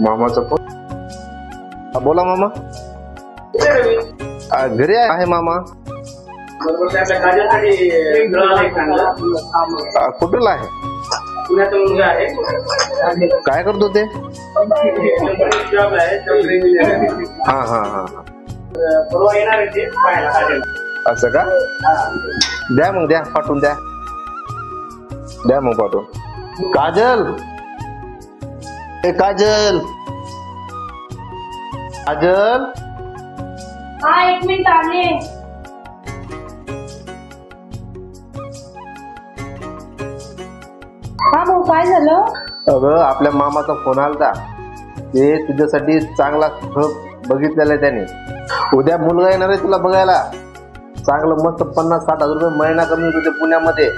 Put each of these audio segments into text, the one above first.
मामाचा phone. बोला मामा. घरी आहे मामा. कुठला आहे? काय करतो ते? हा हा हा. असं का? द्या मग, द्या पाठवून द्या. द्या मग पाठवून. काजल, ए काजल, काजल. हा, एक मिनिट आले. हा भाऊ, काय झालं? अगं आपल्या मामाचा फोन आलता. ते तुझ्यासाठी चांगला स्थळ बघितलेला आहे त्याने. उद्या मुलगा येणार आहे तुला बघायला. चांगलं मस्त 50-60 हजार रुपये महिना कमी होते पुण्यामध्ये.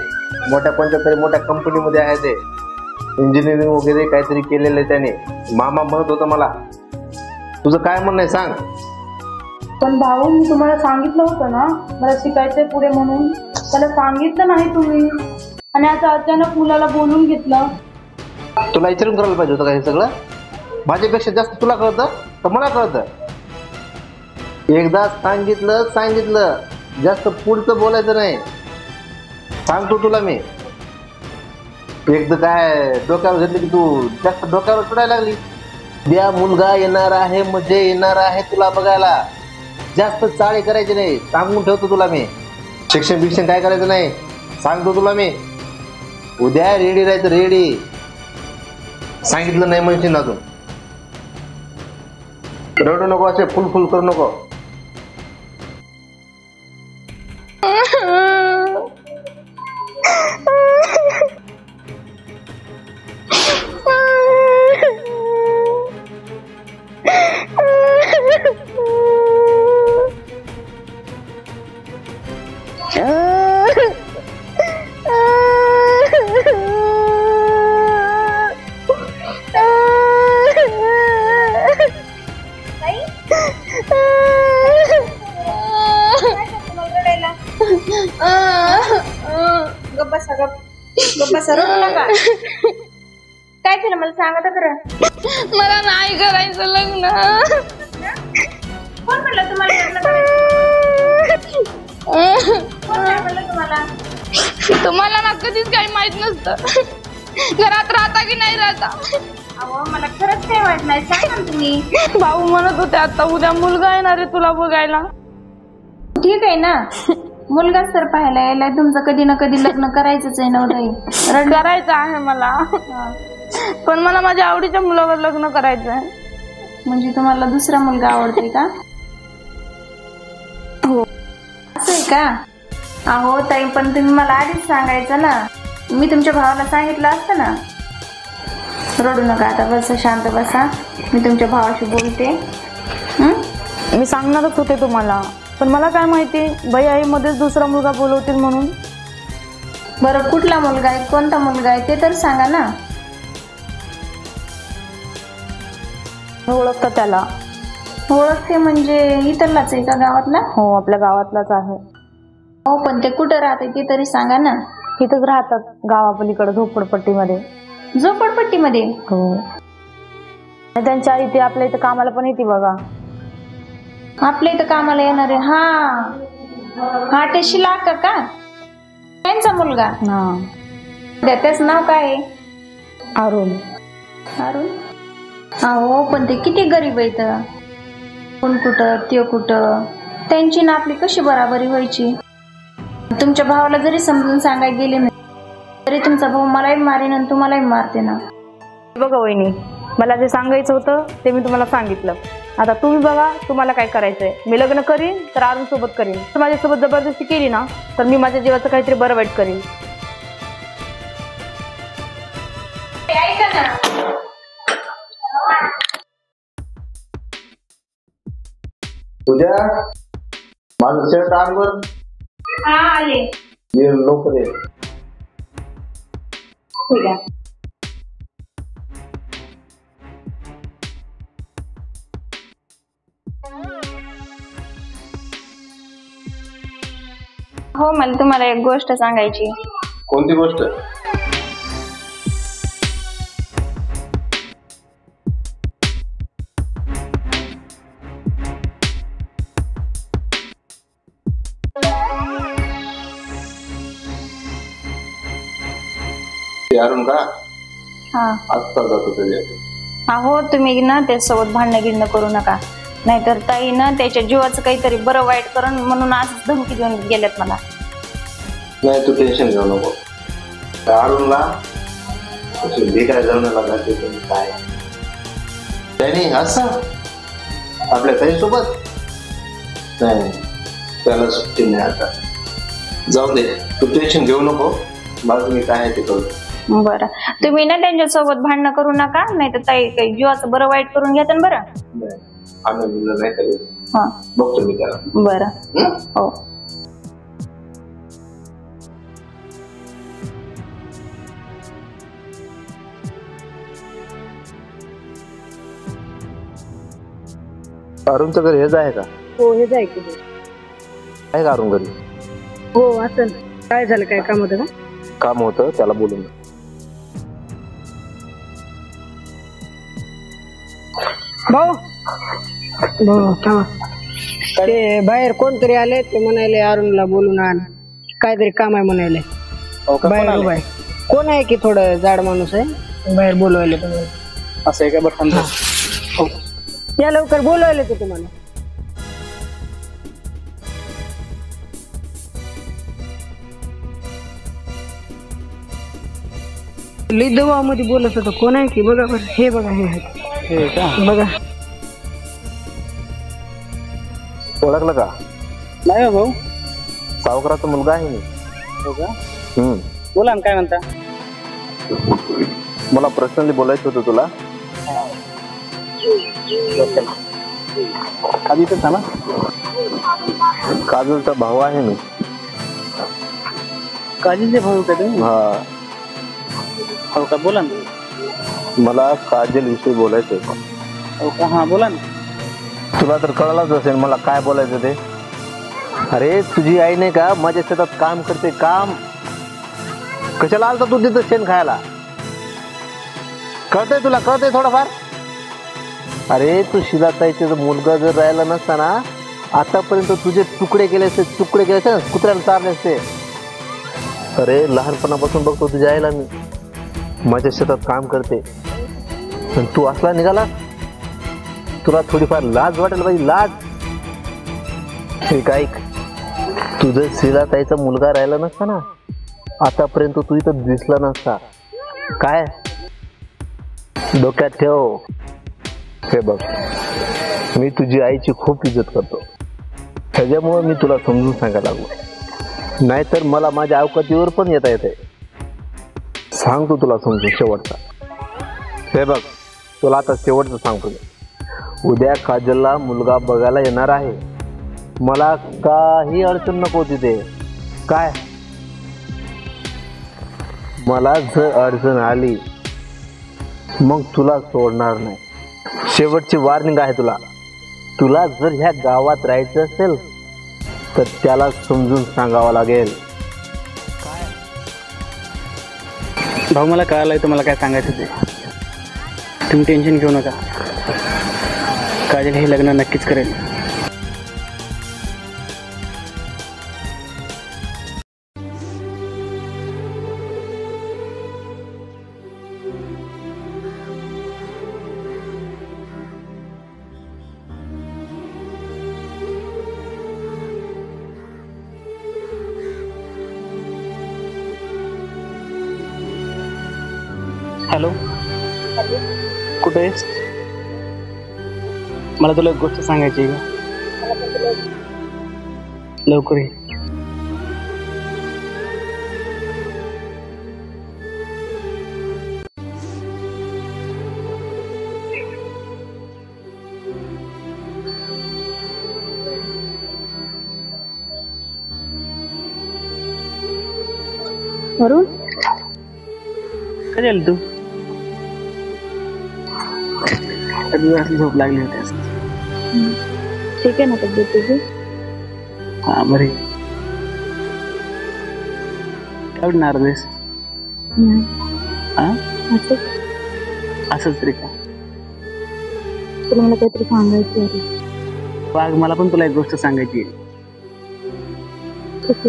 मोठ्या पंचायत मोठ्या कंपनीमध्ये आहे ते. इंजिनिअरिंग वगैरे काहीतरी केलेलं आहे त्याने. मामा म्हणत होता मला. तुझं काय म्हणणं आहे सांग. पण भाऊ, मी तुम्हाला सांगितलं होतं ना मला शिकायचंय पुढे म्हणून. त्याला सांगितलं नाही तुम्ही, आणि आता अचानक मुलाला बोलून घेतलं. तुला विचारून करायला पाहिजे होतं का हे सगळं? माझ्यापेक्षा जास्त तुला कळतं तर मला कळतं. एकदा सांगितलं जास्त पुढचं बोलायचं नाही. सांगतो तुला मी. एकदा काय डोक्यावर घेतलं की तू जास्त डोक्यावर चढायला लागली. द्या मुलगा येणार आहे म्हणजे येणार आहे तुला बघायला. जास्त चाळे करायचे नाही. सांगून ठेवतो तुला मी. शिक्षण काय करायचं नाही सांगतो तुला मी. उद्या रेडी राहायचं, रेडी. सांगितलं नाही म्हणशील अजून. रडू नको, असे फुल करू नको. काय झालं मला सांगा तर खरं. मला नाही करायचं लग्न. कोण म्हणलं तुम्हाला लग्न करायचं? कोण काय म्हणलं तुम्हाला? तुम्हाला ना कधीच काही माहित नसतं. घरात राहता की नाही राहता. अहो, मला खरंच काही माहित नाही. सांगा ना तुम्ही. भाऊ म्हणत होते आता उद्या मुलगा येणार आहे तुला बघायला. ठीक आहे ना, मुलगा तर पाहायला यायला. तुमचं कधी ना कधी लग्न करायचंच आहे ना ताई. करायचं आहे मला, पण मला माझ्या आवडीच्या मुलावर लग्न करायचं आहे. म्हणजे तुम्हाला दुसरा मुलगा आवडतोय का? हो. असं आहे का? अहो ताई, पण तुम्ही मला आधीच सांगायचं ना. मी तुमच्या भावाला सांगितलं असतं ना. रडू नका आता, बसा, शांत बसा. मी तुमच्या भावाशी बोलते. मी सांगणारच होते तुम्हाला, पण मला काय माहिती बाई आई मध्येच दुसरा मुलगा बोलवतील म्हणून. बरं, कुठला मुलगा आहे, कोणता मुलगा आहे ते तर सांगा ना. ओळखता त्याला? ओळखते म्हणजे इथलाच आहे का गावातला? हो, आपल्या गावातलाच आहे. हो, पण ते कुठं राहते ते तरी सांगा ना. इथंच राहतात गावापलीकडे झोपडपट्टीमध्ये. झोपडपट्टीमध्ये? हो. त्यांच्या आई ते आपल्या इथं कामाला पण येते बघा. आपल्या इथं कामाला येणार आहे? हा, ते शिलाक का त्यांचा मुलगा? त्याच नाव काय आहे? अरुण. अरुण? अहो, पण ते किती गरीब आहेत. कोण कुठं ते कुठं. त्यांची ना आपली कशी बराबरी व्हायची? तुमच्या भावाला जरी समजून सांगायला गेले नाही तरी तुमचा भाऊ मलाही मारेन आणि तुम्हालाही मारते ना. बघा वहिनी, मला जे सांगायचं होतं ते मी तुम्हाला सांगितलं. आता तुम्ही बघा तुम्हाला काय करायचंय. मी लग्न करीन तर अरुण सोबत करीन. तर माझ्यासोबत जबरदस्ती केली ना तर मी माझ्या जीवाचं काहीतरी बरं वाईट करीन. ऐका ना. तुझ्या माझं शर्ट आणवर. हा, आले. लवकर ये. ठीक आहे. हो, मला तुम्हाला एक गोष्ट सांगायची. कोणती गोष्ट? ते अरुण का हा आत्ता जातो त्याच्या. अहो तुम्ही ना त्याच्यासोबत भांडणं गिरणं करू नका, नाहीतर ताई ना त्याच्या जीवाचं काहीतरी बरं वाईट करण म्हणून आज धमकी देऊन गेल्यात मला. नाही तू टेन्शन घेऊ नको. त्या अरुणला भेटायला जाऊन लागते काय त्याने असं आपल्या ताईसोबत नाही, त्याला सुट्टी नाही आता. जाऊ दे तू टेन्शन घेऊ नको, मला तुम्ही काय आहे ते करू. बरं तुम्ही ना त्यांच्यासोबत भांडणं करू नका, नाही तर ताई काही जीवाचं बरं वाईट करून घेतात बरं. नाही आनंद नाही करेल, हा बघतो मी त्याला. बरं हो. अरुणचं घर हेच आहे का? हो हे जाय की आहे का अरुण घरी? हो असं काय झालं, काय काम होतं का? काम होतं त्याला बोलून. भाऊ भाऊ थांबा. ते बाहेर कोणतरी आले, ते म्हणाले अरुणला बोलून आण, काहीतरी काम आहे म्हणाले. बाहेर उभा आहे. कोण आहे की थोडं जाड माणूस आहे, बाहेर बोलवायले तुम्हाला. असं आहे का? बरं हो. या लवकर बोलवायले ते तुम्हाला. लई दबावामध्ये बोलत होतं. कोण आहे की बघा बरं. हे बघा हे हे का? बघा. ओळखलं का? नाही हो भाऊ. सावकाराचा मुलगा आहे मी. हो का? बोला ना, काय म्हणता? मला पर्सनली बोलायचं होतं तुला. आधी तर सांगा. काजलचा भाऊ आहे मी. काजलचे भाऊ का तुम्ही? हा हो का? बोला ना. मला काजल विषयी बोलायचं होतं. हो का? हा बोला ना. तुला तर कळलंच असेल मला काय बोलायचं ते. अरे तुझी आई नाही का माझ्या शेतात काम करते. काम कशाला आलता तू तिथं शेण खायला? कळतंय तुला? कळतंय थोडंफार? अरे तू शिलाताईचा मुलगा जर राहिला नसता ना, आतापर्यंत तुझे तुकडे केले असते. तुकडे केले असते ना, कुत्र्याला चारले असते. अरे लहानपणापासून बघतो तुझ्या आईला मी, माझ्या शेतात काम करते. पण तू असला निघाला, तुला थोडीफार लाज वाटेल पाहिजे. लाज. एक ऐक, तुझं शिलाताईचा मुलगा राहिला नसता ना, आतापर्यंत तू इथं दिसला नसता. काय डोक्यात ठेव. हे बघ, मी तुझी आईची खूप इज्जत करतो, त्याच्यामुळे मी तुला समजून सांगायला लागलो. नाहीतर मला माझ्या अवकातीवर पण येता येते. सांगतो तुला समजून शेवटचा. हे बघ तुला आता शेवटचं सांगतो. उद्या काजलला मुलगा बघायला येणार आहे. मला काही अडचण नको तिथे. काय मला जर अडचण आली मग तुला सोडणार नाही. शेवटची वॉर्निंग आहे तुला. तुला जर ह्या गावात राहायचं असेल तर त्याला समजून सांगावं लागेल. भाऊ मला कळालंय तुम्हाला काय सांगायचं ते. तुम्ही टेन्शन घेऊ नका. काजल हे लग्न नक्कीच करेल. हॅलो, कुठे आहेस? मला तुला एक गोष्ट सांगायची आहे का? लवकर ये. वरून कधी आली तू? झोप लागली होती. ठीक आहे ना तब्येत तुझी? हा बरी. काय नाराज? असंच तरी का? तुला मला काहीतरी सांगायचं आहे. वाघ, मला पण तुला एक गोष्ट सांगायची आहे.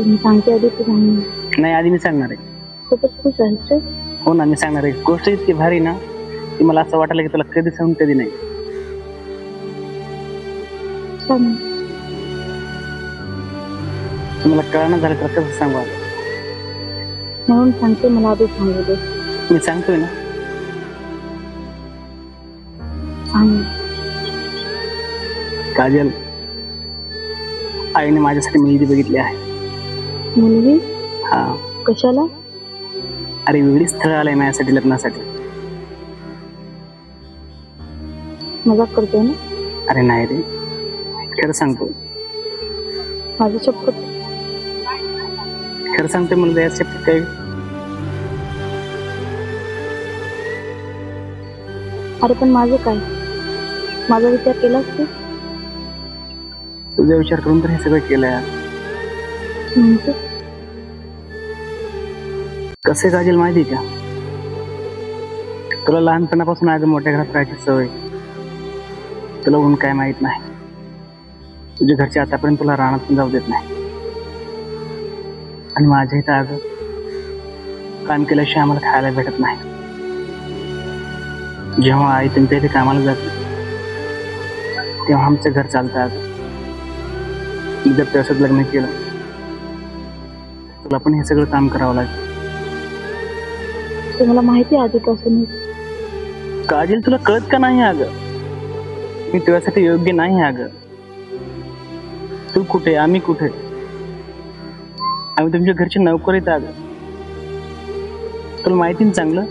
मी सांगते आधी तू सांग. नाही, आधी मी सांगणार आहे. खूपच खुश आहेस रे. हो ना, मी सांगणार आहे. गोष्ट इतकी भारी ना की मला असं वाटायला की तुला कधी सांगून कधी नाही. सांग. तुम्हाला कळणं झालं तर कसं सांगू आता? म्हणून सांगते, मला आधी सांगू दे. मी सांगतोय ना. सांग. काजल, आईने माझ्यासाठी मुलगी बघितली आहे. मुलगी? हा. कशाला? अरे वेगळी स्थळ आलंय माझ्यासाठी लग्नासाठी. मजाक करतोय ना? अरे नाही रे, खरं सांगतो. माझी शपथ. खरं सांगते, मला यात शपथ काय. अरे पण माझं काय? माझा विचार केलास तू? तुझा विचार करून तर हे सगळं केलंय यार. म्हणतो कसे काजल माहिती का, तुला लहानपणापासून आज मोठ्या घरात राहायची सवय. तुला ऊन काय माहित नाही. तुझ्या घरचे आतापर्यंत तुला रानात पण जाऊ देत नाही. आणि माझ्या इथं आज काम केल्याशिवाय आम्हाला खायला भेटत नाही. जेव्हा आई तुमच्या इथे कामाला जाते तेव्हा आमचं घर चालतं. आज जर त्याच्यात लग्न केलं तुला पण हे सगळं काम करावं लागेल. ते मला माहिती आहे आधीपासून. काजल, तुला कळत का नाही अगं, मी तुझ्यासाठी योग्य नाही अगं. तू कुठे, आम्ही कुठे? आम्ही तुमच्या घरचे नोकर आहेत अगं. तुला माहिती ना चांगलं,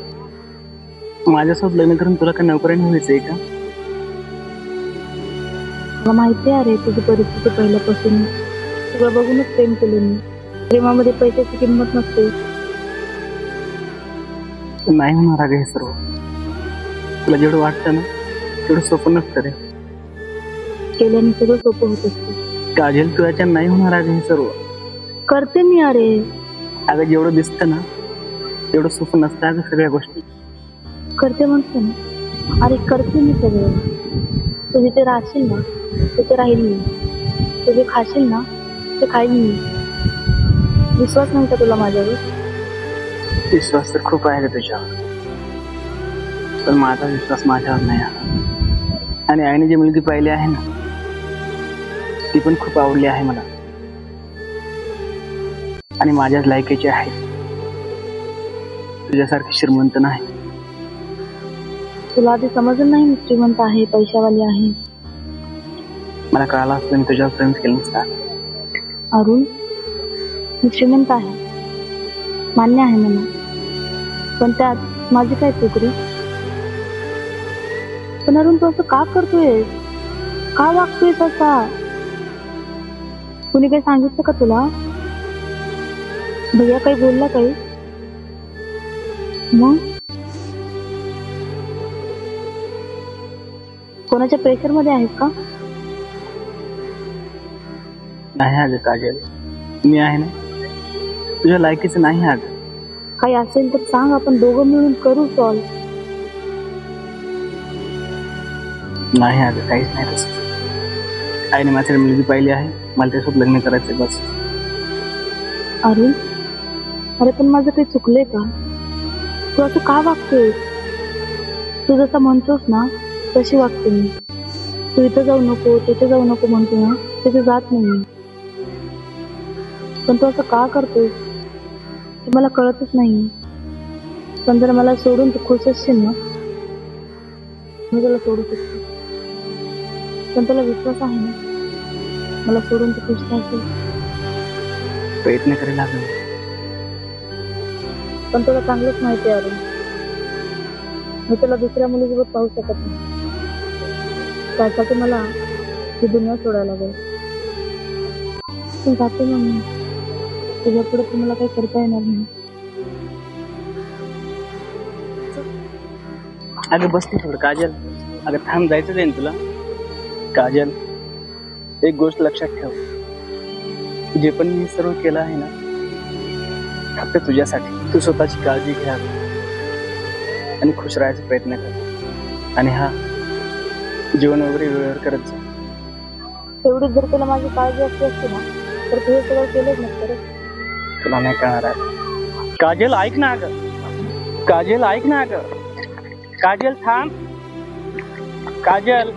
माझ्यासोबत लग्न करून तुला काय नोकरांनी व्हायचंय का? मला माहिती आहे अरे तुझी परिस्थिती पहिल्यापासून. सगळं बघूनच प्रेम केलं मी. प्रेमामध्ये पैशाची किंमत नसते. नाही होणार अगं हे सर्व. तुला जेवढं वाटतं ना तेवढं सोपं नसतं रे. केल्याने सगळं सोपं होत असते. काजल, तुझ्याच्या नाही होणार अगं हे सर्व. करते मी अरे. अगं जेवढं दिसतं ना तेवढं सोपं नसतं अगं सगळ्या गोष्टी. करते म्हणते ना. अरे करते मी सगळं. तू जिथे राहशील ना तिथे राहील मी. तू जे खाशील ना ते खाईन मी. विश्वास नाही का तुला माझ्यावर? विश्वास तर खूप आहे रे तुझ्यावर, पण माझा विश्वास माझ्यावर नाही आला. आणि आईने जी मुलगी पाहिली आहे ना ती पण खूप आवडली आहे मला. आणि माझ्याच लायकीची आहे. तुझ्यासारखी श्रीमंत नाही. तुला आधी समजलं नाही मी श्रीमंत आहे, पैशावाली आहे. मला कळालं असतं मी तुझ्यावर प्रेम केलं नसतं. अरुण, मी श्रीमंत आहे, मान्य आहे मला. पण त्यात माझी काय चूक रे? पण अरुण, तू असं का करतोय? का वागतोयस असा? कुणी काही सांगितलं का तुला? भैया काही बोलला काही? मग कोणाच्या प्रेशर मध्ये आहेस का? नाही अगं काजल, मी आहे ना तुझ्या लायकीचं नाही अगं. काही असेल तर सांग, आपण दोघं मिळून करू सॉल्व. नाही अगं, काहीच नाही तसं. आईने माझ्याकडे मुलगी पाहिली आहे, मला त्यासोबत लग्न करायचंय बस. अरुण, अरे पण माझं काही चुकलंय का? तू असं का वागतोय? तू जसं म्हणतोस ना तशी वागते मी. तू इथं जाऊ नको तिथे जाऊ नको म्हणतो ना, तिथे जात नाही मी. पण तू असं का करतोय ते मला कळतच नाही. पण जर मला सोडून तू खुश असशील ना मी तुला सोडू शकते. पण तुला विश्वास आहे ना मला सोडून तू खुश राहशील? प्रयत्न करायला लागेल. पण तुला चांगलंच माहिती आहे अरुण, मी तुला दुसऱ्या मुलीसोबत पाहू शकत नाही. त्यासाठी मला ही दुनिया सोडायला लागेल. पण जाते मग मी. तुझ्या पुढे तुम्हाला काही करता येणार नाही. अगं बसते थोडं काजल. अगं थांब, जायचं आहे ना तुला. काजल, एक गोष्ट लक्षात ठेव, जे पण मी सर्व केलं आहे ना फक्त तुझ्यासाठी. तू स्वतःची काळजी घ्या आणि खुश राहायचा प्रयत्न कर. आणि हा जेवण वगैरे वेळेवर करत जा. तेवढी जर तुला माझी काळजी असली असते ना तर तू हे सगळं केलंच नसतं रे. तुला नाही कळणार आहे. काजल ऐक ना अगं. काजल ऐक ना ग. काजल थांब. काजल